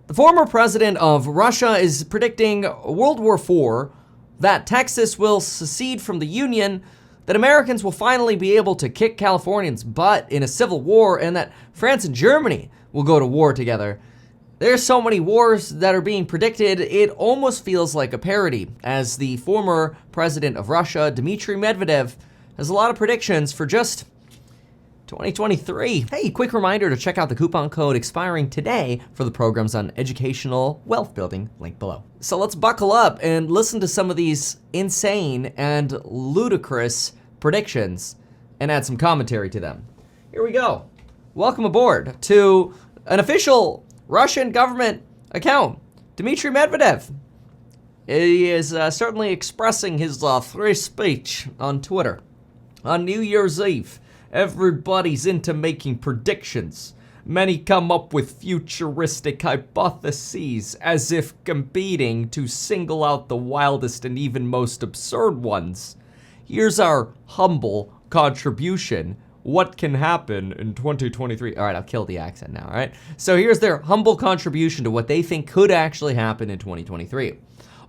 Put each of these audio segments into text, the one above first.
The former president of Russia is predicting World War IV, that Texas will secede from the Union, that Americans will finally be able to kick Californians' butt in a civil war, and that France and Germany will go to war together. There's so many wars that are being predicted, it almost feels like a parody, as the former president of Russia, Dmitry Medvedev, has a lot of predictions for just 2023. Hey, quick reminder to check out the coupon code expiring today for the programs on educational wealth building, link below. So let's buckle up and listen to some of these insane and ludicrous predictions and add some commentary to them. Here we go. Welcome aboard to an official Russian government account, Dmitry Medvedev. He is certainly expressing his free speech on Twitter. On New Year's Eve, everybody's into making predictions. Many come up with futuristic hypotheses as if competing to single out the wildest and even most absurd ones. Here's our humble contribution. What can happen in 2023? All right, I'll kill the accent now, all right? So here's their humble contribution to what they think could actually happen in 2023.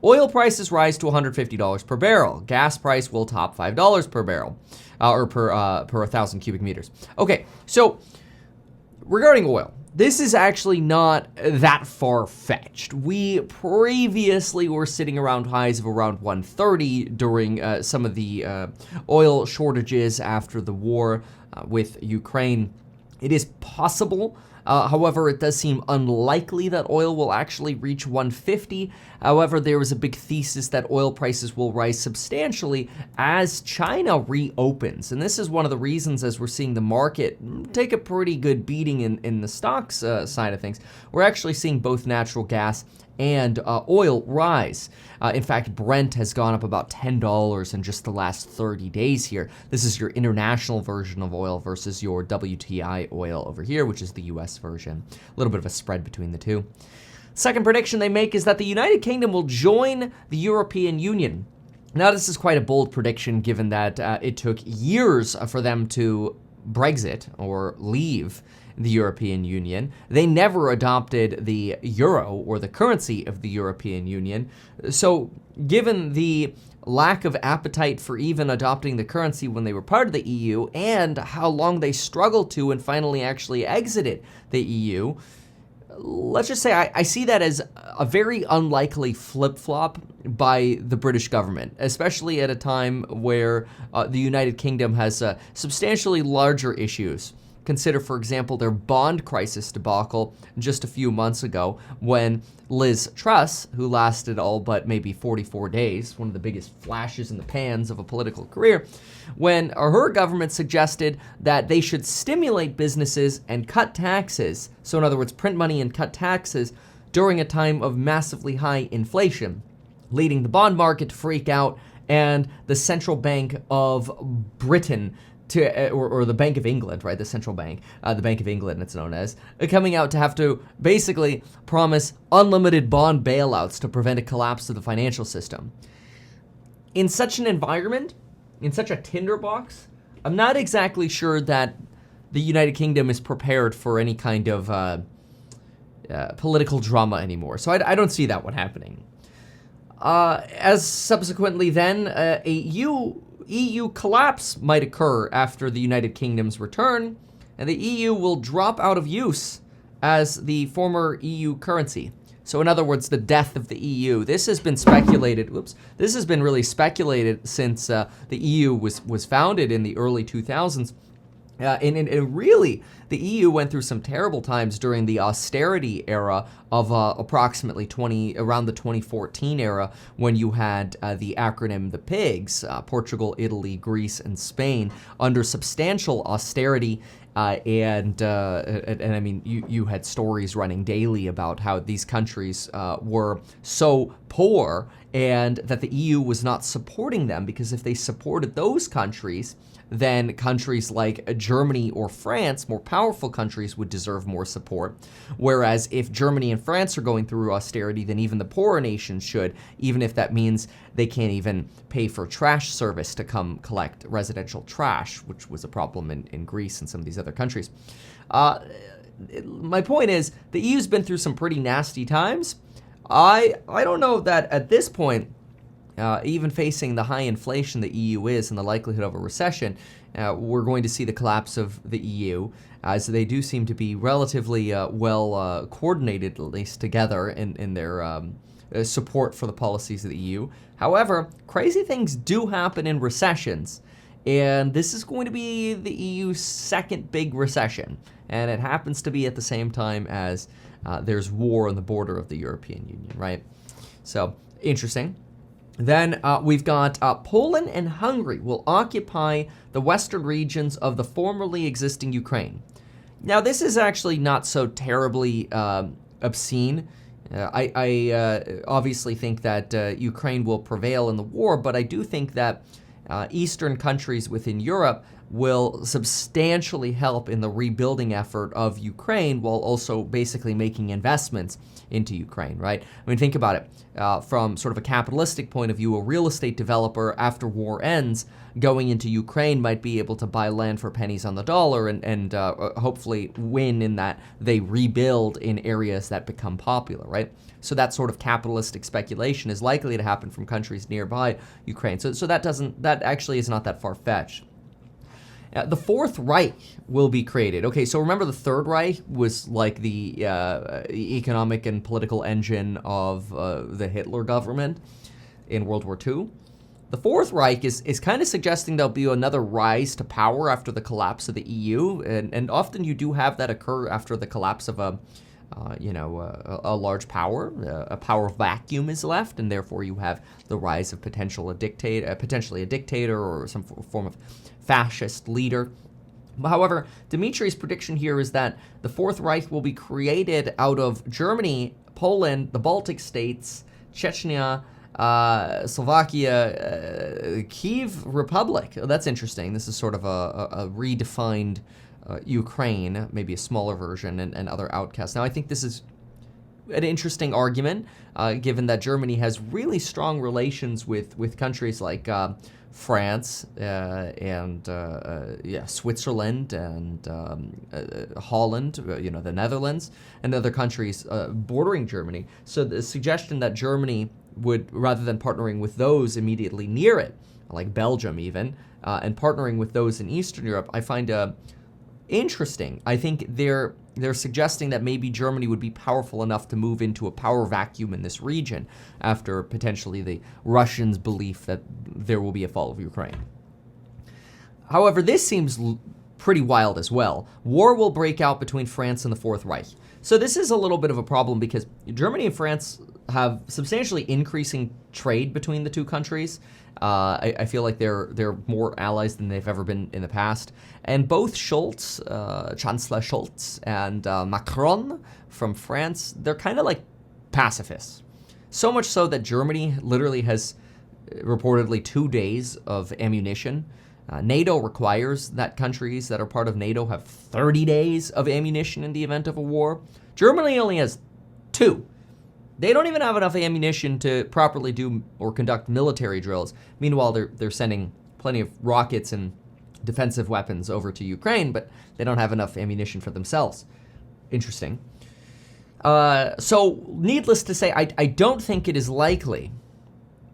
Oil prices rise to $150 per barrel. Gas price will top $5 per barrel, or per 1,000 cubic meters. Okay, so regarding oil, this is actually not that far-fetched. We previously were sitting around highs of around 130 during some of the oil shortages after the war with Ukraine. It is possible. However, it does seem unlikely that oil will actually reach 150. However, there was a big thesis that oil prices will rise substantially as China reopens. And this is one of the reasons, as we're seeing the market take a pretty good beating in the stocks side of things, we're actually seeing both natural gas and oil rise. In fact, Brent has gone up about $10 in just the last 30 days here. This is your international version of oil versus your WTI oil over here, which is the US version. A little bit of a spread between the two. Second prediction they make is that the United Kingdom will join the European Union. Now, this is quite a bold prediction given that it took years for them to Brexit or leave the European Union. They never adopted the euro or the currency of the European Union. So given the lack of appetite for even adopting the currency when they were part of the EU and how long they struggled to and finally actually exited the EU, let's just say I see that as a very unlikely flip-flop by the British government, especially at a time where the United Kingdom has substantially larger issues. Consider, for example, their bond crisis debacle just a few months ago when Liz Truss, who lasted all but maybe 44 days, one of the biggest flashes in the pans of a political career, when her government suggested that they should stimulate businesses and cut taxes, so in other words, print money and cut taxes during a time of massively high inflation, leading the bond market to freak out and the Central Bank of Britain or the Bank of England, right, the central bank, the Bank of England it's known as, coming out to have to basically promise unlimited bond bailouts to prevent a collapse of the financial system. In such an environment, in such a tinderbox, I'm not exactly sure that the United Kingdom is prepared for any kind of political drama anymore. So I don't see that one happening. As subsequently then, a EU collapse might occur after the United Kingdom's return, and the EU will drop out of use as the former EU currency. So in other words, the death of the EU. This has been speculated, this has been really speculated since the EU was founded in the early 2000s. And really, the EU went through some terrible times during the austerity era of approximately around the 2014 era, when you had the acronym the PIGS, Portugal, Italy, Greece, and Spain, under substantial austerity. And I mean, you had stories running daily about how these countries were so poor and that the EU was not supporting them, because if they supported those countries, then countries like Germany or France, more powerful countries, would deserve more support. Whereas if Germany and France are going through austerity, then even the poorer nations should, even if that means they can't even pay for trash service to come collect residential trash, which was a problem in Greece and some of these other countries. my point is the EU's been through some pretty nasty times. I don't know that at this point, even facing the high inflation the EU is and the likelihood of a recession, we're going to see the collapse of the EU, as they do seem to be relatively well coordinated, at least together, in their support for the policies of the EU. However, crazy things do happen in recessions, and this is going to be the EU's second big recession, and it happens to be at the same time as there's war on the border of the European Union, right? So, interesting. Then we've got Poland and Hungary will occupy the western regions of the formerly existing Ukraine. Now, this is actually not so terribly obscene. I obviously think that Ukraine will prevail in the war, but I do think that Eastern countries within Europe will substantially help in the rebuilding effort of Ukraine while also basically making investments into Ukraine, right? I mean, think about it. From sort of a capitalistic point of view, a real estate developer, after war ends, going into Ukraine might be able to buy land for pennies on the dollar and hopefully win in that they rebuild in areas that become popular, right? So that sort of capitalistic speculation is likely to happen from countries nearby Ukraine. So that actually is not that far-fetched. The Fourth Reich will be created. Okay, so remember the Third Reich was like the economic and political engine of the Hitler government in World War II. The Fourth Reich is kind of suggesting there'll be another rise to power after the collapse of the EU, and often you do have that occur after the collapse of a large power. A power vacuum is left, and therefore you have the rise of potentially a dictator or some form of fascist leader. However, Dimitri's prediction here is that the Fourth Reich will be created out of Germany, Poland, the Baltic states, Chechnya, Slovakia, Kiev Republic. Oh, that's interesting. This is sort of a redefined Ukraine, maybe a smaller version, and other outcasts. Now, I think this is an interesting argument, given that Germany has really strong relations with countries like France and Switzerland and Holland, the Netherlands, and other countries bordering Germany. So the suggestion that Germany would, rather than partnering with those immediately near it, like Belgium even, and partnering with those in Eastern Europe, I find interesting. I think they're suggesting that maybe Germany would be powerful enough to move into a power vacuum in this region after potentially the Russians' belief that there will be a fall of Ukraine. However, this seems pretty wild as well. War will break out between France and the Fourth Reich. So this is a little bit of a problem because Germany and France have substantially increasing trade between the two countries. I feel like they're more allies than they've ever been in the past. And both Scholz, Chancellor Scholz, and Macron from France, they're kind of like pacifists. So much so that Germany literally has reportedly 2 days of ammunition. NATO requires that countries that are part of NATO have 30 days of ammunition in the event of a war. Germany only has 2. They don't even have enough ammunition to properly do or conduct military drills. Meanwhile, they're sending plenty of rockets and defensive weapons over to Ukraine, but they don't have enough ammunition for themselves. Interesting. So, needless to say, I don't think it is likely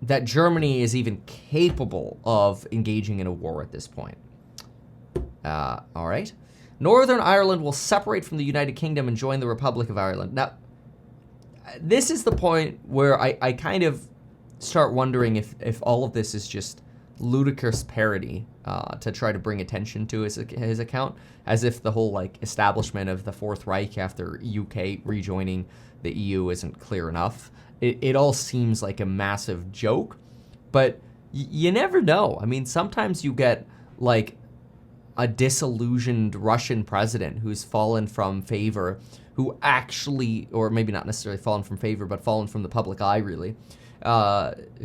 that Germany is even capable of engaging in a war at this point. All right. Northern Ireland will separate from the United Kingdom and join the Republic of Ireland. Now, this is the point where I kind of start wondering if all of this is just ludicrous parody to try to bring attention to his account, as if the whole establishment of the Fourth Reich after UK rejoining the EU isn't clear enough. It all seems like a massive joke, but you never know. I mean, sometimes you get a disillusioned Russian president who's fallen from favor, who actually, or maybe not necessarily fallen from favor, but fallen from the public eye, really,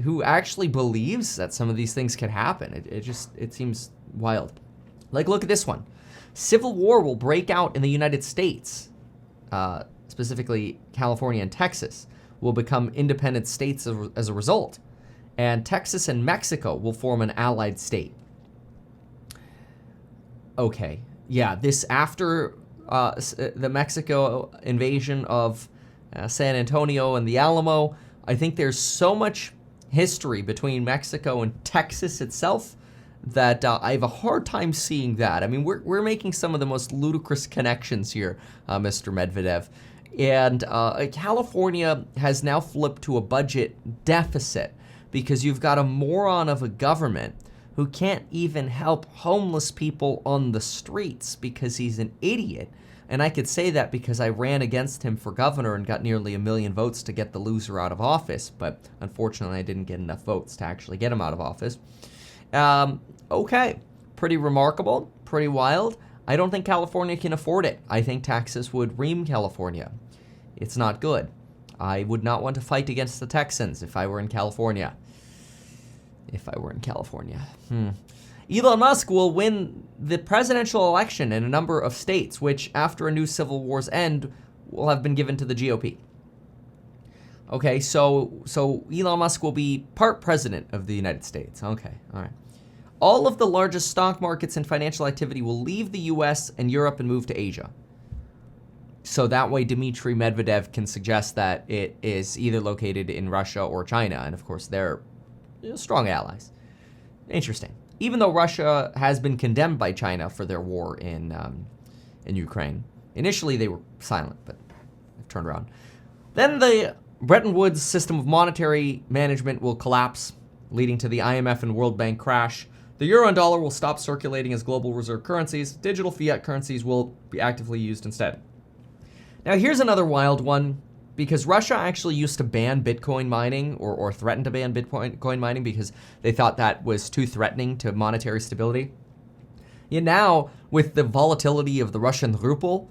who actually believes that some of these things can happen. It seems wild. Look at this one. Civil war will break out in the United States, specifically California and Texas, will become independent states as a result, and Texas and Mexico will form an allied state. Okay, yeah, this after the Mexico invasion of San Antonio and the Alamo. I think there's so much history between Mexico and Texas itself that I have a hard time seeing that. I mean, we're making some of the most ludicrous connections here, Mr. Medvedev. And California has now flipped to a budget deficit because you've got a moron of a government who can't even help homeless people on the streets because he's an idiot. And I could say that because I ran against him for governor and got nearly 1 million votes to get the loser out of office. But unfortunately, I didn't get enough votes to actually get him out of office. Okay, pretty remarkable, pretty wild. I don't think California can afford it. I think taxes would ream California. It's not good. I would not want to fight against the Texans if I were in California. Elon Musk will win the presidential election in a number of states, which after a new civil war's end will have been given to the GOP. Okay, so Elon Musk will be part president of the United States. Okay, all right. All of the largest stock markets and financial activity will leave the US and Europe and move to Asia. So that way Dmitry Medvedev can suggest that it is either located in Russia or China. And of course, they're strong allies. Interesting. Even though Russia has been condemned by China for their war in Ukraine. Initially, they were silent, but they've turned around. Then the Bretton Woods system of monetary management will collapse, leading to the IMF and World Bank crash. The euro and dollar will stop circulating as global reserve currencies. Digital fiat currencies will be actively used instead. Now, here's another wild one, because Russia actually used to ban Bitcoin mining or threatened to ban Bitcoin mining because they thought that was too threatening to monetary stability. Yet now, with the volatility of the Russian ruble,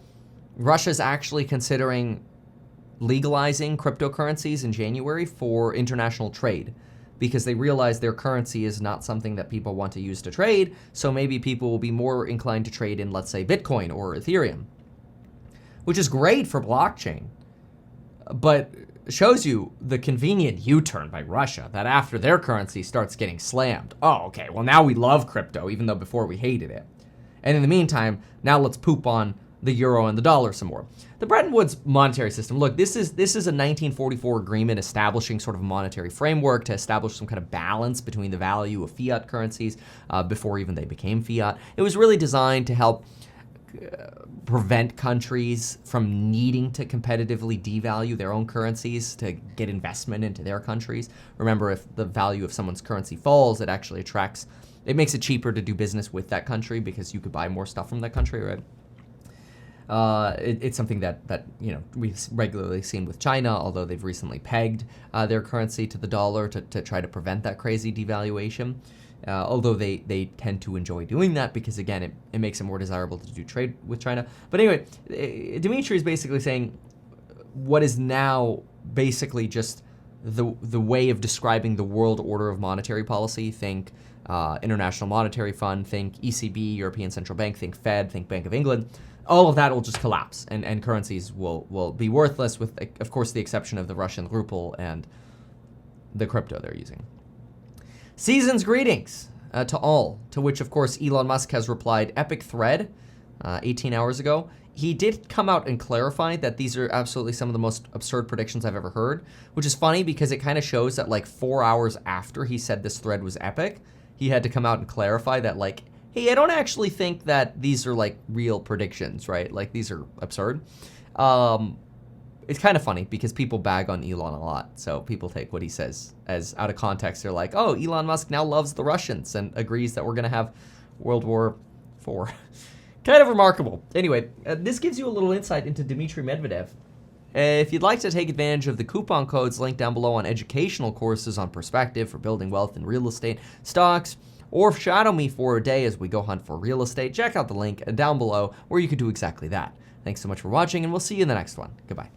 Russia's actually considering legalizing cryptocurrencies in January for international trade because they realize their currency is not something that people want to use to trade, so maybe people will be more inclined to trade in, let's say, Bitcoin or Ethereum, which is great for blockchain, but shows you the convenient U-turn by Russia, that after their currency starts getting slammed, oh, okay, well now we love crypto, even though before we hated it. And in the meantime, now let's poop on the euro and the dollar some more. The Bretton Woods monetary system, look, this is a 1944 agreement establishing sort of a monetary framework to establish some kind of balance between the value of fiat currencies before even they became fiat. It was really designed to help prevent countries from needing to competitively devalue their own currencies to get investment into their countries. Remember, if the value of someone's currency falls, it actually it makes it cheaper to do business with that country because you could buy more stuff from that country, right? It's something that we've regularly seen with China, although they've recently pegged their currency to the dollar to try to prevent that crazy devaluation. Although they tend to enjoy doing that because, again, it makes it more desirable to do trade with China. But anyway, Dmitry is basically saying what is now basically just the way of describing the world order of monetary policy. Think International Monetary Fund, think ECB, European Central Bank, think Fed, think Bank of England. All of that will just collapse, and currencies will be worthless with, of course, the exception of the Russian ruble and the crypto they're using. Season's greetings to all, to which, of course, Elon Musk has replied, epic thread, 18 hours ago. He did come out and clarify that these are absolutely some of the most absurd predictions I've ever heard, which is funny because it kind of shows that, like, 4 hours after he said this thread was epic, he had to come out and clarify that, like, hey, I don't actually think that these are, like, real predictions, right? Like, these are absurd. It's kind of funny because people bag on Elon a lot. So people take what he says as out of context. They're like, oh, Elon Musk now loves the Russians and agrees that we're going to have World War IV. Kind of remarkable. Anyway, this gives you a little insight into Dmitry Medvedev. If you'd like to take advantage of the coupon codes linked down below on educational courses on perspective for building wealth in real estate, stocks, or shadow me for a day as we go hunt for real estate, check out the link down below where you can do exactly that. Thanks so much for watching, and we'll see you in the next one. Goodbye.